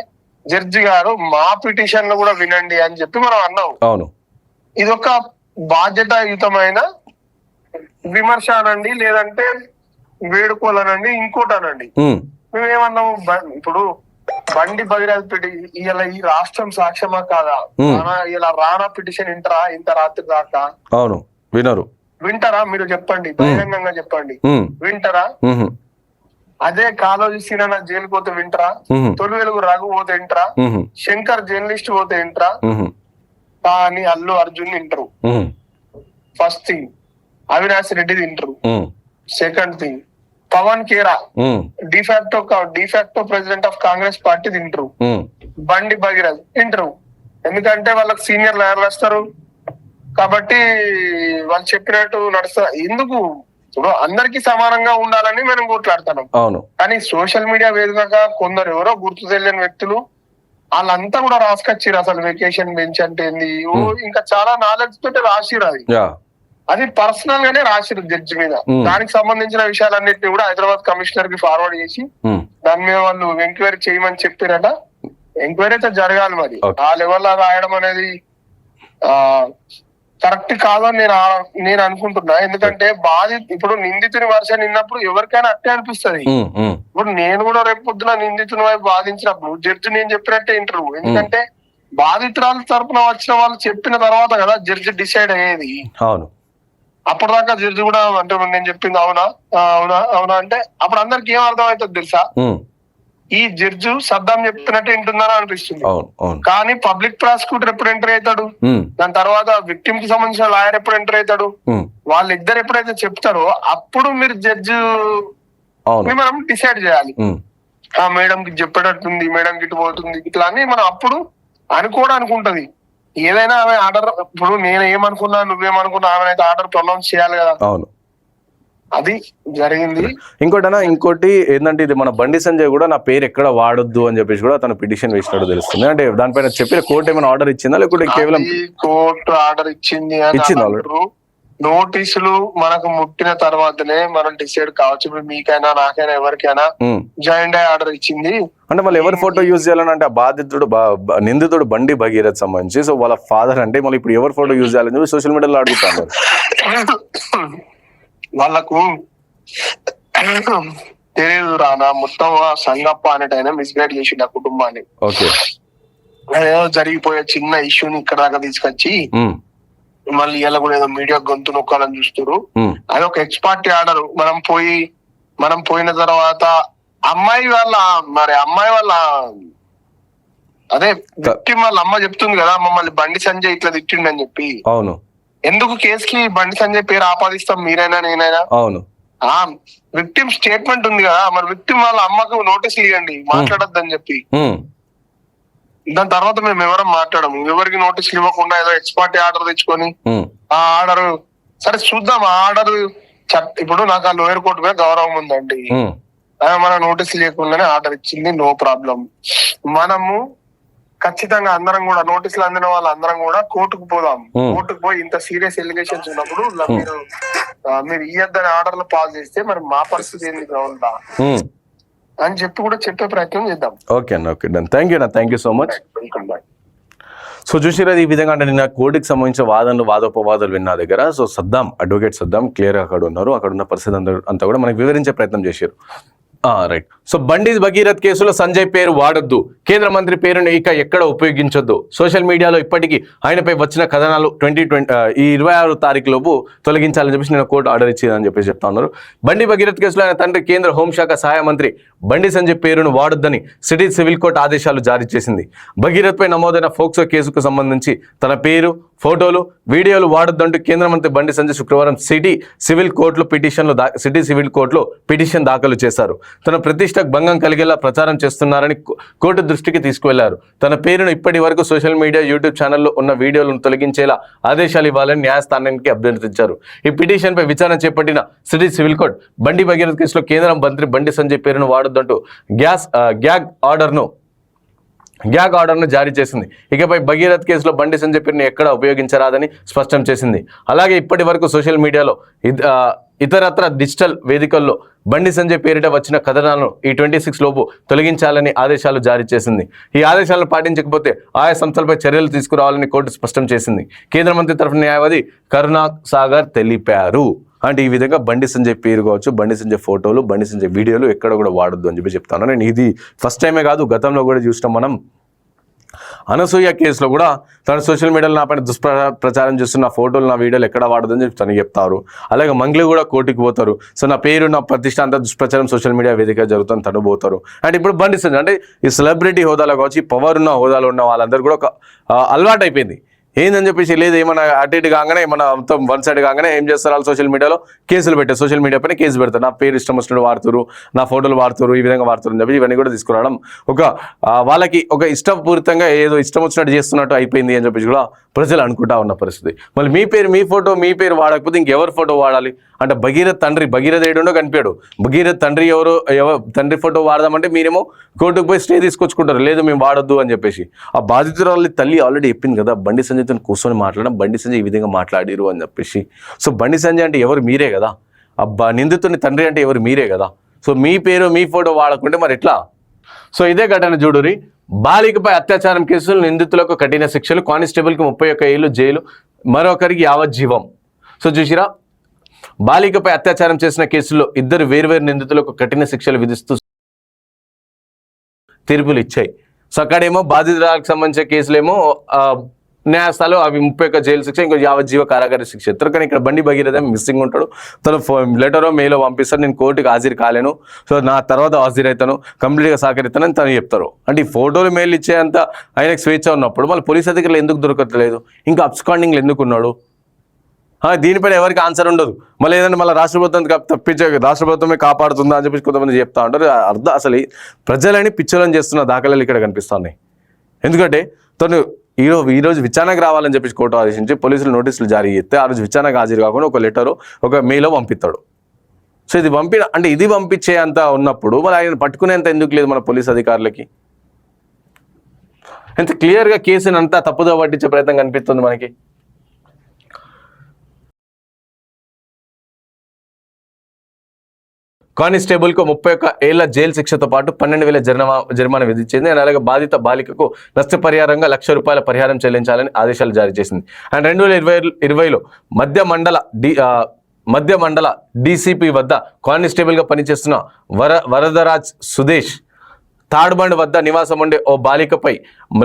జడ్జి గారు మా పిటిషన్ కూడా వినండి అని చెప్పి మనం అన్నాం. ఇది ఒక బాధ్యతాయుతమైన విమర్శ అనండి, లేదంటే వేడుకోలనండి, ఇంకోటనండి. మేమేమన్నాము ఇప్పుడు బండి భగీరథ ఇలా ఈ రాష్ట్రం సాక్ష్యమా కాదా, ఇలా రానా పిటిషన్ ఇంటరా ఇంత రాత్రి దాకా? అవును, వింటారా? మీరు చెప్పండి, బహిరంగంగా చెప్పండి, వింటారా? అదే కాలోజీ సీనా జైలు పోతే వింటరా? తొలి వెలుగు రఘు పోతే వింటరా? శంకర్ జర్నలిస్ట్ పోతే వింటరా? కానీ అల్లు అర్జున్ వింటరు. ఫస్ట్ థింగ్ అవినాష్ రెడ్డి వింటరు. Second thing Pawan Khera de facto president of Congress party తింటారు. బండి భగీరథ్ తింటారు. ఎందుకంటే వాళ్ళకి సీనియర్ లాయర్లు వస్తారు కాబట్టి వాళ్ళు చెప్పినట్టు నడుస్తారు. ఎందుకు ఇప్పుడు అందరికీ సమానంగా ఉండాలని మనం కొట్లాడుతున్నాం. కానీ సోషల్ మీడియా వేదికగా కొందరు ఎవరో గుర్తు తెలియని వ్యక్తులు వాళ్ళంతా కూడా రాసుకొచ్చిరు అసలు వెకేషన్ బెంచ్ అంటే ఏంది ఇంకా చాలా నాలెడ్జ్ తోటి రాసిరు అది. అది పర్సనల్ గానే రాసిరు జడ్జి మీద. దానికి సంబంధించిన విషయాలన్నింటినీ కూడా హైదరాబాద్ కమిషనర్ కి ఫార్వర్డ్ చేసి దాని మీద వాళ్ళు ఎంక్వైరీ చేయమని చెప్పారట. ఎంక్వైరీ అయితే జరగాలి. మరి ఆ లెవెల్ రాయడం అనేది కరెక్ట్ కాదని నేను అనుకుంటున్నా. ఎందుకంటే ఇప్పుడు నిందితుని వర్షం నిన్నప్పుడు ఎవరికైనా అట్టే అనిపిస్తుంది. ఇప్పుడు నేను కూడా రేపు పొద్దున నిందితుని వైపు బాధించినప్పుడు జడ్జి నేను చెప్పినట్టే ఇంటర్వ్యూ. ఎందుకంటే బాధితురాల తరపున వచ్చిన వాళ్ళు చెప్పిన తర్వాత కదా జడ్జి డిసైడ్ అయ్యేది. అప్పటిదాకా జడ్జి కూడా అంటే నేను చెప్పింది అవునా అవునా అవునా అంటే అప్పుడు అందరికి ఏం అర్థం అవుతుంది తెలుసా? ఈ జడ్జి సద్దాం చెప్పినట్టు వింటుందని అనిపిస్తుంది. కానీ పబ్లిక్ ప్రాసిక్యూటర్ ఎప్పుడు ఎంటర్ అవుతాడు, దాని తర్వాత విక్టిమ్ కి సంబంధించిన లాయర్ ఎప్పుడు ఎంటర్ అవుతాడు, వాళ్ళిద్దరు ఎప్పుడైతే చెప్తారో అప్పుడు మీరు జడ్జి మనం డిసైడ్ చేయాలి. ఆ మేడం కి చెప్పేటట్టుంది, మేడం కి ఇటు పోతుంది ఇట్లా అని మనం అప్పుడు అనుకోవడానికి ఉంటది. ఏదైనా ఆమె ఆర్డర్ ఇప్పుడు నేను ఏమనుకున్నా నువ్వేమనుకున్నా ఆమె అయితే ఆర్డర్ ప్రొనౌన్స్ చేయాలి కదా. అది జరిగింది. ఇంకోటి ఏంటంటే ఇది మన బండి సంజయ్ కూడా నా పేరు ఎక్కడ వాడొద్దు అని చెప్పేసి కూడా తను పిటిషన్ వేసినట్టు తెలుస్తుంది. అంటే దానిపైన చెప్పిన కోర్టు ఏమైనా ఆర్డర్ ఇచ్చిందా లేకుంటే కేవలం కోర్టు ఆర్డర్ ఇచ్చింది? నోటీసులు మనకు ముట్టిన తర్వాతనే మనం డిసైడ్ కావచ్చు. ఇప్పుడు మీకైనా నాకైనా ఎవరికైనా జాయింట్ ఆర్డర్ ఇచ్చింది. అంటే వాళ్ళు ఎవరు ఫోటో యూజ్ చేయాలని అంటే బాధితుడు నిందితుడు బండి భగీరథ్ సంబంధించి సో వాళ్ళ ఫాదర్ అంటే మళ్ళీ ఇప్పుడు ఎవరు ఫోటో యూజ్ చేయాలని చెప్పి సోషల్ మీడియాలో అడుగుతాను. వాళ్ళకు తెలియదు రానా మొత్తం సంగప్ప అనేటైనా మిస్గైడ్ చేసిండు ఆ కుటుంబాన్ని. అదేదో జరిగిపోయే చిన్న ఇష్యూని ఇక్కడ దాకా తీసుకొచ్చి మళ్ళీ ఇలా కూడా ఏదో మీడియా గొంతు నొక్కాలని చూస్తారు. అది ఒక ఎక్స్పార్టీ ఆర్డర్. మనం పోయిన తర్వాత అమ్మాయి వాళ్ళ అదే విక్టిమ్ వాళ్ళ అమ్మ చెప్తుంది కదా మమ్మల్ని బండి సంజయ్ ఇట్లా తిట్టిండు అని చెప్పి. అవును. ఎందుకు కేసుకి బండి సంజయ్ పేరు ఆపాదిస్తాం మీరైనా నేనైనా? అవును. విక్టిమ్ స్టేట్మెంట్ ఉంది కదా, మరి విక్టిమ్ వాళ్ళ అమ్మకు నోటీసులు ఇవ్వండి మాట్లాడొద్దని చెప్పి. దాని తర్వాత మేము ఎవరం మాట్లాడము. ఎవరికి నోటీసులు ఇవ్వకుండా ఏదో ఎక్స్పార్టీ ఆర్డర్ తెచ్చుకొని ఆ ఆర్డర్ సరే చూద్దాం. ఆ ఆర్డర్ ఇప్పుడు నాకు ఆ లోయర్ కోర్టు మీద గౌరవం ఉందండి. మన నోటీసులు లేకుండానే ఆర్డర్ ఇచ్చింది, నో ప్రాబ్లం. మనము ఖచ్చితంగా అందరం కూడా నోటీసులు అందిన వాళ్ళందరం కూడా కోర్టుకు పోదాం. కోర్టుకు పోయి ఇంత సీరియస్ ఎలిగేషన్స్ ఉన్నప్పుడు మీరు ఇయ్యద్దని ఆర్డర్లు పాస్ చేస్తే మరి మా పరిస్థితి ఏంది గ్రౌండ్ అని చెప్పి కూడా చెప్పే ప్రయత్నం చేద్దాం. ఓకే అన్న, okay done. Thank you so much. So చూసిరా ఈ విధంగా అంటే నిన్న కోర్టుకి సంబంధించిన వాదోపవాదాలు విన్నా దగ్గర. సో అడ్వకేట్ సద్దాం క్లియర్ గా అక్కడ ఉన్నారు. అక్కడ ఉన్న పరిస్థితి అంతా కూడా మనకు వివరించే ప్రయత్నం చేశారు. రైట్. సో బండి భగీరథ్ కేసులో సంజయ్ పేరు వాడొద్దు, కేంద్ర మంత్రి పేరును ఇక ఎక్కడ ఉపయోగించొద్దు. సోషల్ మీడియాలో ఇప్పటికీ ఆయనపై వచ్చిన కథనాలు 26 తారీఖు లోపు తొలగించాలని చెప్పేసి నేను కోర్టు ఆర్డర్ ఇచ్చిందని చెప్పేసి చెప్తా ఉన్నారు. బండి భగీరథ్ కేసులో ఆయన తండ్రి కేంద్ర హోంశాఖ సహాయ మంత్రి బండి సంజయ్ పేరును వాడొద్దని సిటీ సివిల్ కోర్టు ఆదేశాలు జారీ చేసింది. భగీరథ్ పై నమోదైన ఫోక్సో కేసుకు సంబంధించి తన పేరు, ఫోటోలు, వీడియోలు వాడొద్దంటూ కేంద్ర మంత్రి బండి సంజయ్ శుక్రవారం సిటీ సివిల్ కోర్టులో పిటిషన్ దాఖలు చేశారు. తన ప్రతిష్టకు భంగం కలిగేలా ప్రచారం చేస్తున్నారని కోర్టు దృష్టికి తీసుకువెళ్లారు. తన పేరును ఇప్పటి వరకు సోషల్ మీడియా, యూట్యూబ్ ఛానల్లో ఉన్న వీడియోలను తొలగించేలా ఆదేశాలు ఇవ్వాలని న్యాయస్థానానికి అభ్యర్థించారు. ఈ పిటిషన్పై విచారణ చేపట్టిన సిటీ సివిల్ కోర్టు బండి భగీరథ్ కేసులో కేంద్ర మంత్రి బండి సంజయ్ పేరును వాడొద్దంటూ గ్యాగ్ ఆర్డర్ను జారీ చేసింది. ఇకపై భగీరథ్ కేసులో బండి సంజయ్ పేరును ఎక్కడా ఉపయోగించరాదని స్పష్టం చేసింది. అలాగే ఇప్పటి వరకు సోషల్ మీడియాలో ఇతరత్ర డిజిటల్ వేదికల్లో బండి సంజయ్ పేరిట వచ్చిన కథనాలను ఈ 26 లోపు తొలగించాలని ఆదేశాలు జారీ చేసింది. ఈ ఆదేశాలను పాటించకపోతే ఆయా సంస్థలపై చర్యలు తీసుకురావాలని కోర్టు స్పష్టం చేసింది. కేంద్ర మంత్రి తరఫున న్యాయవాది కరుణాసాగర్ తెలిపారు. అంటే ఈ విధంగా బండి సంజయ్ పేరు కావచ్చు, బండి సంజయ్ ఫోటోలు, బండి సంజయ్ వీడియోలు ఎక్కడ కూడా వాడొద్దు అని చెప్పి చెప్తాను. నేను ఇది ఫస్ట్ టైమే కాదు, గతంలో కూడా చూసినాం మనం. అనసూయ కేసులో కూడా తన సోషల్ మీడియాలో నా పైన దుష్ప్రచారం చేస్తున్న ఫోటోలు, నా వీడియోలు ఎక్కడ వాడదని చెప్పి తనకి చెప్తారు. అలాగే మంగ్లీ కూడా కోర్టుకి పోతారు. సో నా పేరు, నా ప్రతిష్ట అంతా దుష్ప్రచారం సోషల్ మీడియా వేదిక జరుగుతుంది, తను పోతారు. అండ్ ఇప్పుడు బండి సంజయ్ అంటే ఈ సెలబ్రిటీ హోదాలో కావచ్చు, ఈ పవర్ ఉన్న హోదాలో ఉన్న వాళ్ళందరూ కూడా ఒక అలవాటు అయిపోయింది. ఏందని చెప్పేసి లేదు ఏమన్నా అటు ఇటు కాగానే ఏమన్నా మొత్తం వన్ సైడ్ కాగానే ఏం చేస్తారు వాళ్ళు సోషల్ మీడియాలో కేసులు పెట్టారు, సోషల్ మీడియా పైన కేసు పెడతారు, నా పేరు ఇష్టం వచ్చినట్టు వాడుతారు, నా ఫోటోలు వాడుతారు, ఈ విధంగా వాడుతారు అని చెప్పి ఇవన్నీ కూడా తీసుకురావడం వాళ్ళకి ఒక ఇష్టపూరితంగా ఏదో ఇష్టం వచ్చినట్టు చేస్తున్నట్టు అయిపోయింది అని చెప్పేసి కూడా ప్రజలు అనుకుంటా ఉన్న పరిస్థితి. మళ్ళీ మీ పేరు మీ ఫోటో మీ పేరు వాడకపోతే ఇంకెవరి ఫోటో వాడాలి అంటే భగీరథ్ తండ్రి భగీరథ ఏడుండో కనిపించాడు, భగీరథ్ తండ్రి ఎవరు తండ్రి ఫోటో వాడదామంటే మీరేమో కోర్టుకు పోయి స్టే తీసుకొచ్చుకుంటారు, లేదు మేము వాడొద్దు అని చెప్పేసి. ఆ బాధితురాలి తల్లి ఆల్రెడీ చెప్పింది కదా బండి సంజయ్తో కూర్చొని మాట్లాడడం, బండి సంజయ్ ఈ విధంగా మాట్లాడిరు అని చెప్పేసి. సో బండి సంజయ్ అంటే ఎవరు మీరే కదా, నిందితుని తండ్రి అంటే ఎవరు మీరే కదా. సో మీ పేరు మీ ఫోటో వాడకుంటే మరి ఎట్లా? సో ఇదే ఘటన చూడురి, బాలికపై అత్యాచారం కేసులు నిందితులకు కఠిన శిక్షలు, కానిస్టేబుల్కి 31 ఏళ్ళు జైలు, మరొకరికి యావజ్జీవం. సో చూసిరా, బాలికపై అత్యాచారం చేసిన కేసుల్లో 2 వేర్వేరు నిందితులకు కఠిన శిక్షలు విధిస్తూ తీర్పులు ఇచ్చాయి. సో అక్కడేమో బాధితురాలకు సంబంధించిన కేసులేమో న్యాయస్థానం అవి 31 జైలు శిక్ష, ఇంకో యావజ్జీవ కారాగార శిక్ష ఇస్తారు. కానీ ఇక్కడ బండి భగీరథ మిస్సింగ్ ఉంటాడు, తను లెటరో మెయిలో పంపిస్తాడు, నేను కోర్టుకి హాజరు కాలేను, సో నా తర్వాత హాజరవుతాను, కంప్లీట్గా సహకరిస్తానని తను చెప్తారు. అంటే ఈ ఫోటోలు మెయిల్ ఇచ్చేంత ఆయనకు స్వేచ్ఛ ఉన్నప్పుడు మళ్ళీ పోలీస్ అధికారులు ఎందుకు దొరకట్లేదు, ఇంకా అబ్స్కాండింగ్లు ఎందుకు ఉన్నాడు? దీనిపైన ఎవరికి ఆన్సర్ ఉండదు. మళ్ళీ ఏదంటే మళ్ళీ రాష్ట్ర ప్రభుత్వం తప్పించే రాష్ట్ర ప్రభుత్వమే కాపాడుతుందా అని చెప్పి కొంతమంది చెప్తా ఉంటారు. అర్థం అసలు ప్రజలని పిచ్చోలని చేస్తున్న దాఖలాలు ఇక్కడ కనిపిస్తున్నాయి. ఎందుకంటే తను ఈరోజు విచారణకు రావాలని చెప్పి కోర్టు ఆదేశించి పోలీసులు నోటీసులు జారీ చేస్తే ఆ రోజు విచారణకు హాజరు కాకుండా ఒక లెటరు ఒక మెయిలో పంపిస్తాడు. సో ఇది అంటే ఇది పంపించే అంత ఉన్నప్పుడు మరి ఆయన పట్టుకునేంత ఎందుకు లేదు మన పోలీస్ అధికారులకి? ఎంత క్లియర్గా కేసుని అంతా తప్పుదో పట్టించే ప్రయత్నం కనిపిస్తుంది మనకి. కానిస్టేబుల్కు 31 ఏళ్ల జైలు శిక్షతో పాటు 12,000 జరిమానా విధించింది. అలాగే బాధిత బాలికకు నష్టపరిహారంగా ₹1,00,000 పరిహారం చెల్లించాలని ఆదేశాలు జారీ చేసింది. అండ్ 2020లో మధ్య మండల డీసీపీ వద్ద కానిస్టేబుల్గా పనిచేస్తున్న వరదరాజ్ సుదేశ్ తాడుబండ్ వద్ద నివాసం ఉండే ఓ బాలికపై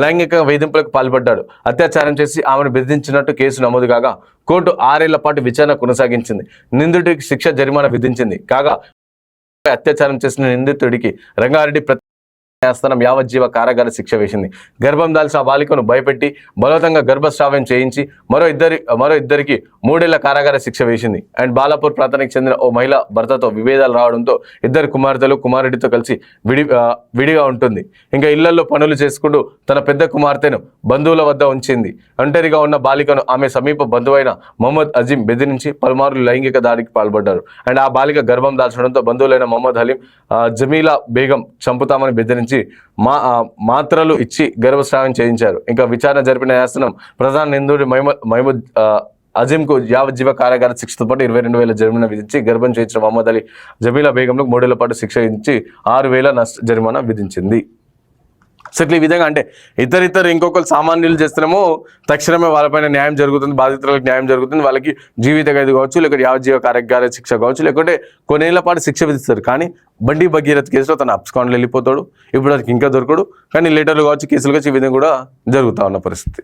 లైంగిక వేధింపులకు పాల్పడ్డాడు. అత్యాచారం చేసి ఆమెను బెదిరించినట్టు కేసు నమోదు కాగా కోర్టు 6 ఏళ్ల పాటు విచారణ కొనసాగించింది. నిందితుడికి శిక్ష జరిమానా విధించింది. కాగా అత్యాచారం చేసిన నిందితుడికి రంగారెడ్డి న్యాయస్థానం యావజ్జీవ కారాగార శిక్ష వేసింది. గర్భం దాల్చిన బాలికను భయపెట్టి బలవంతంగా గర్భస్రావం చేయించి మరో ఇద్దరికి 3 ఏళ్ల కారాగార శిక్ష వేసింది. అండ్ బాలాపూర్ ప్రాంతానికి చెందిన ఓ మహిళ భర్తతో విభేదాలు రావడంతో 2 కుమార్తెలు కుమారుడితో కలిసి విడిగా ఉంటుంది. ఇంకా ఇళ్లలో పనులు చేసుకుంటూ తన పెద్ద కుమార్తెను బంధువుల వద్ద ఉంచింది. ఒంటరిగా ఉన్న బాలికను ఆమె సమీప బంధువైన మొహమ్మద్ అజీం బెదిరించి పలుమార్లు లైంగిక దాడికి పాల్పడ్డారు. అండ్ ఆ బాలిక గర్భం దాల్చడంతో బంధువులైన మొహమ్మద్ హలీం, జమీలా బేగం చంపుతామని బెదిరించి మాత్రలు ఇచ్చి గర్భస్రావం చేయించారు. ఇంకా విచారణ జరిపిన న్యాయస్థానం ప్రధాన నిందితుడు మహమూద్ అజీంకు యావజ్జీవ కారాగార శిక్షతో పాటు 22,000 జరిమానా విధించి గర్భం చేయించిన మొహమ్మద్ అలీ, జమీలా బేగంలకు 3 ఏళ్ల పాటు శిక్ష ఇచ్చి 6,000 జరిమానా విధించింది. సో ఇట్లా ఈ విధంగా అంటే ఇతరు ఇంకొకరు సామాన్యులు చేస్తున్నామో తక్షణమే వాళ్ళపైన న్యాయం జరుగుతుంది, బాధితులకు న్యాయం జరుగుతుంది, వాళ్ళకి జీవిత ఖైదు కావచ్చు, లేకపోతే యావజ్జీవ కారాగార శిక్ష కావచ్చు, లేకుంటే కొన్నేళ్ల పాటు శిక్ష విధిస్తారు. కానీ బండి భగీరథ్ కేసులో తను అబ్స్కాండ్లో వెళ్ళిపోతాడు, ఇప్పుడు అతనికి ఇంకా దొరకడు. కానీ లెటర్లు కావచ్చు, కేసులు కావచ్చు, ఈ విధంగా కూడా జరుగుతూ ఉన్న పరిస్థితి.